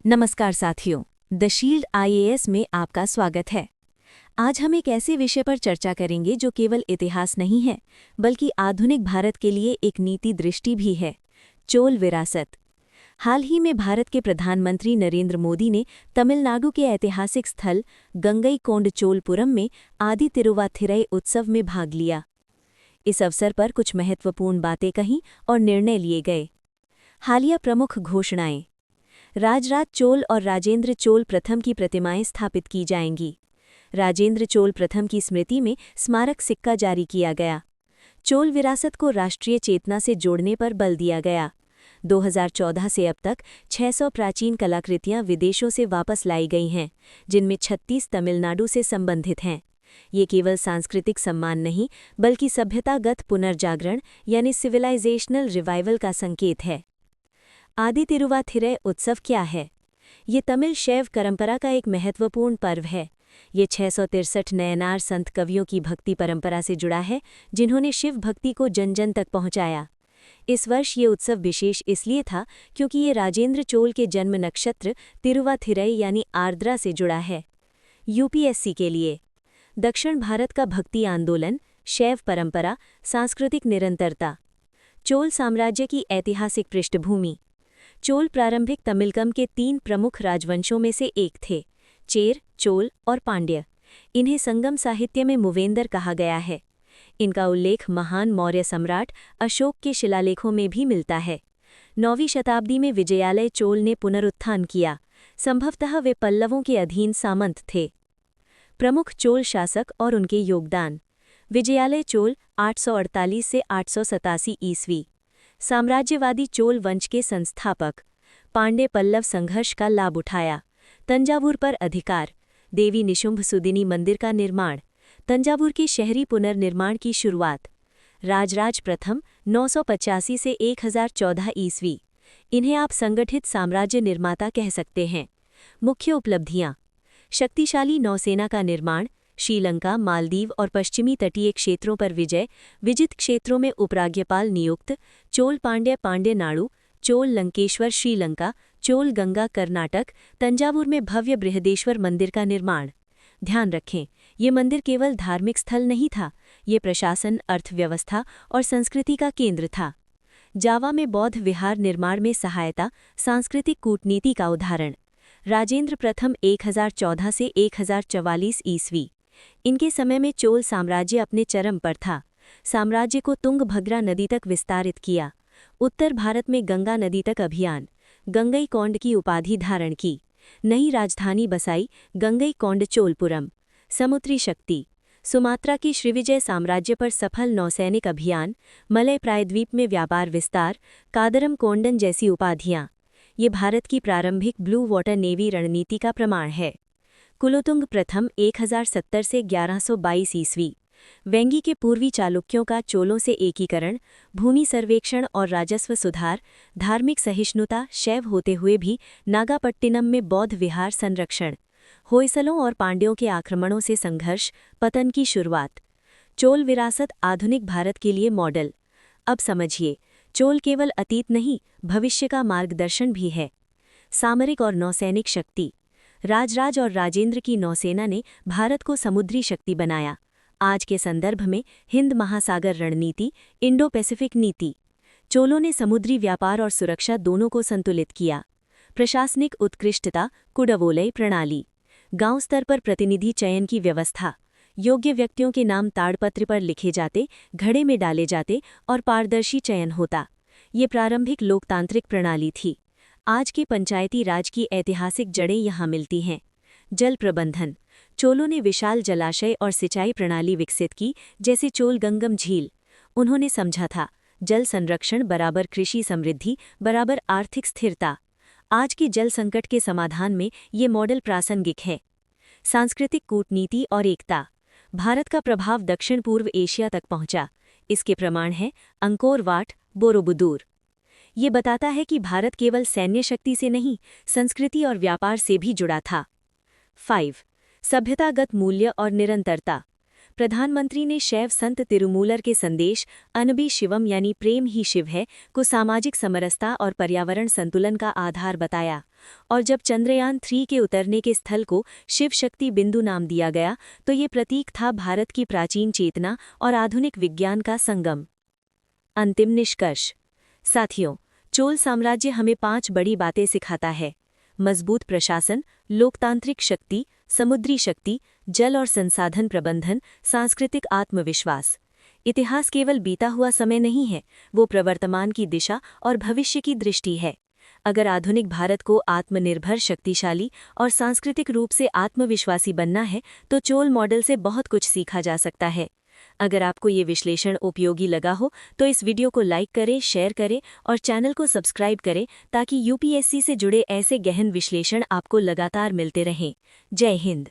नमस्कार साथियों, the shield IAS में आपका स्वागत है। आज हम एक ऐसे विषय पर चर्चा करेंगे जो केवल इतिहास नहीं है, बल्कि आधुनिक भारत के लिए एक नीति दृष्टि भी है। चोल विरासत। हाल ही में भारत के प्रधानमंत्री नरेंद्र मोदी ने तमिलनाडु के ऐतिहासिक स्थल गंगईकोंड चोलपुरम में आदि तिरुवाथिरई उत्सव में भाग लिया। इस अवसर पर कुछ महत्वपूर्ण बातें कहीं और निर्णय लिए गए। हालिया प्रमुख घोषणाएं। राजराज चोल और राजेंद्र चोल प्रथम की प्रतिमाएं स्थापित की जाएंगी। राजेंद्र चोल प्रथम की स्मृति में स्मारक सिक्का जारी किया गया। चोल विरासत को राष्ट्रीय चेतना से जोड़ने पर बल दिया गया। 2014 से अब तक 600 प्राचीन कलाकृतियां विदेशों से वापस लाई गई हैं, जिनमें 36 तमिलनाडु से संबंधित हैं। ये केवल सांस्कृतिक सम्मान नहीं, बल्कि सभ्यतागत पुनर्जागरण यानी सिविलाइजेशनल रिवाइवल का संकेत है। आदि तिरुवाथिरई उत्सव क्या है? ये तमिल शैव परंपरा का एक महत्वपूर्ण पर्व है। ये 663 नयनार संत कवियों की भक्ति परंपरा से जुड़ा है, जिन्होंने शिव भक्ति को जन जन तक पहुंचाया। इस वर्ष ये उत्सव विशेष इसलिए था क्योंकि ये राजेंद्र चोल के जन्म नक्षत्र तिरुवाथिरई यानी आर्द्रा से जुड़ा है। यूपीएससी के लिए दक्षिण भारत का भक्ति आंदोलन, शैव परंपरा, सांस्कृतिक निरंतरता। चोल साम्राज्य की ऐतिहासिक पृष्ठभूमि। चोल प्रारंभिक तमिलकम के 3 प्रमुख राजवंशों में से एक थे, चेर, चोल और पांड्य। इन्हें संगम साहित्य में मूवेंदर कहा गया है। इनका उल्लेख महान मौर्य सम्राट अशोक के शिलालेखों में भी मिलता है। 9वीं शताब्दी में विजयालय चोल ने पुनरुत्थान किया। संभवतः वे पल्लवों के अधीन सामंत थे। प्रमुख चोल शासक और उनके योगदान। विजयालय चोल 848 से 887 ईस्वी। साम्राज्यवादी चोल वंश के संस्थापक। पांड्य पल्लव संघर्ष का लाभ उठाया। तंजावुर पर अधिकार। देवी निशुंभ सुदिनी मंदिर का निर्माण। तंजावुर के शहरी पुनर्निर्माण की शुरुआत। राजराज प्रथम 985 से 1014 ईस्वी। इन्हें आप संगठित साम्राज्य निर्माता कह सकते हैं। मुख्य उपलब्धियां। शक्तिशाली नौसेना का निर्माण, श्रीलंका, मालदीव और पश्चिमी तटीय क्षेत्रों पर विजय, विजित क्षेत्रों में उपराज्यपाल नियुक्त, चोल पांड्य नाडु, चोल लंकेश्वर श्रीलंका, चोल गंगा कर्नाटक, तंजावुर में भव्य बृहदेश्वर मंदिर का निर्माण। ध्यान रखें, ये मंदिर केवल धार्मिक स्थल नहीं था, ये प्रशासन, अर्थव्यवस्था और संस्कृति का केंद्र था। जावा में बौद्ध विहार निर्माण में सहायता, सांस्कृतिक कूटनीति का उदाहरण। राजेंद्र प्रथम 1014 से 1044 ईस्वी। इनके समय में चोल साम्राज्य अपने चरम पर था। साम्राज्य को तुंगभद्रा नदी तक विस्तारित किया। उत्तर भारत में गंगा नदी तक अभियान। गंगईकोंड की उपाधि धारण की। नई राजधानी बसाई, गंगईकोंड चोलपुरम। समुद्री शक्ति। सुमात्रा की श्रीविजय साम्राज्य पर सफल नौसैनिक अभियान, मलय प्रायद्वीप में व्यापार विस्तार, कादरम कोंडन जैसी उपाधियां। ये भारत की प्रारंभिक ब्लू वाटर नेवी रणनीति का प्रमाण है। कुलोतुंग प्रथम 1070 से 1122 ईस्वी। वेंगी के पूर्वी चालुक्यों का चोलों से एकीकरण, भूमि सर्वेक्षण और राजस्व सुधार, धार्मिक सहिष्णुता, शैव होते हुए भी नागापट्टिनम में बौद्ध विहार संरक्षण। होयसलों और पांड्यों के आक्रमणों से संघर्ष, पतन की शुरुआत। चोल विरासत आधुनिक भारत के लिए मॉडल। अब समझिए, चोल केवल अतीत नहीं, भविष्य का मार्गदर्शन भी है। सामरिक और नौसैनिक शक्ति। राजराज और राजेंद्र की नौसेना ने भारत को समुद्री शक्ति बनाया। आज के संदर्भ में हिंद महासागर रणनीति, इंडो पैसिफिक नीति। चोलों ने समुद्री व्यापार और सुरक्षा दोनों को संतुलित किया। प्रशासनिक उत्कृष्टता, कुडवोलय प्रणाली। गांव स्तर पर प्रतिनिधि चयन की व्यवस्था। योग्य व्यक्तियों के नाम ताड़पत्र पर लिखे जाते, घड़े में डाले जाते और पारदर्शी चयन होता। ये प्रारंभिक लोकतांत्रिक प्रणाली थी। आज के पंचायती राज की ऐतिहासिक जड़ें यहाँ मिलती हैं। जल प्रबंधन। चोलों ने विशाल जलाशय और सिंचाई प्रणाली विकसित की, जैसे चोल गंगम झील। उन्होंने समझा था, जल संरक्षण बराबर कृषि समृद्धि बराबर आर्थिक स्थिरता। आज के जल संकट के समाधान में ये मॉडल प्रासंगिक है। सांस्कृतिक कूटनीति और एकता। भारत का प्रभाव दक्षिण पूर्व एशिया तक पहुंचा। इसके प्रमाण हैं अंकोर वाट, बोरोबुदूर। ये बताता है कि भारत केवल सैन्य शक्ति से नहीं, संस्कृति और व्यापार से भी जुड़ा था। 5. सभ्यतागत मूल्य और निरंतरता। प्रधानमंत्री ने शैव संत तिरुमूलर के संदेश अनबी शिवम यानी प्रेम ही शिव है को सामाजिक समरसता और पर्यावरण संतुलन का आधार बताया। और जब चंद्रयान 3 के उतरने के स्थल को शिव शक्ति बिंदु नाम दिया गया तो ये प्रतीक था भारत की प्राचीन चेतना और आधुनिक विज्ञान का संगम। अंतिम निष्कर्ष। साथियों, चोल साम्राज्य हमें 5 बड़ी बातें सिखाता है: मजबूत प्रशासन, लोकतांत्रिक शक्ति, समुद्री शक्ति, जल और संसाधन प्रबंधन, सांस्कृतिक आत्मविश्वास। इतिहास केवल बीता हुआ समय नहीं है, वो प्रवर्तमान की दिशा और भविष्य की दृष्टि है। अगर आधुनिक भारत को आत्मनिर्भर, शक्तिशाली और सांस्कृतिक रूप से आत्मविश्वासी बनना है तो चोल मॉडल से बहुत कुछ सीखा जा सकता है। अगर आपको ये विश्लेषण उपयोगी लगा हो तो इस वीडियो को लाइक करें, शेयर करें और चैनल को सब्सक्राइब करें ताकि यूपीएससी से जुड़े ऐसे गहन विश्लेषण आपको लगातार मिलते रहें। जय हिंद।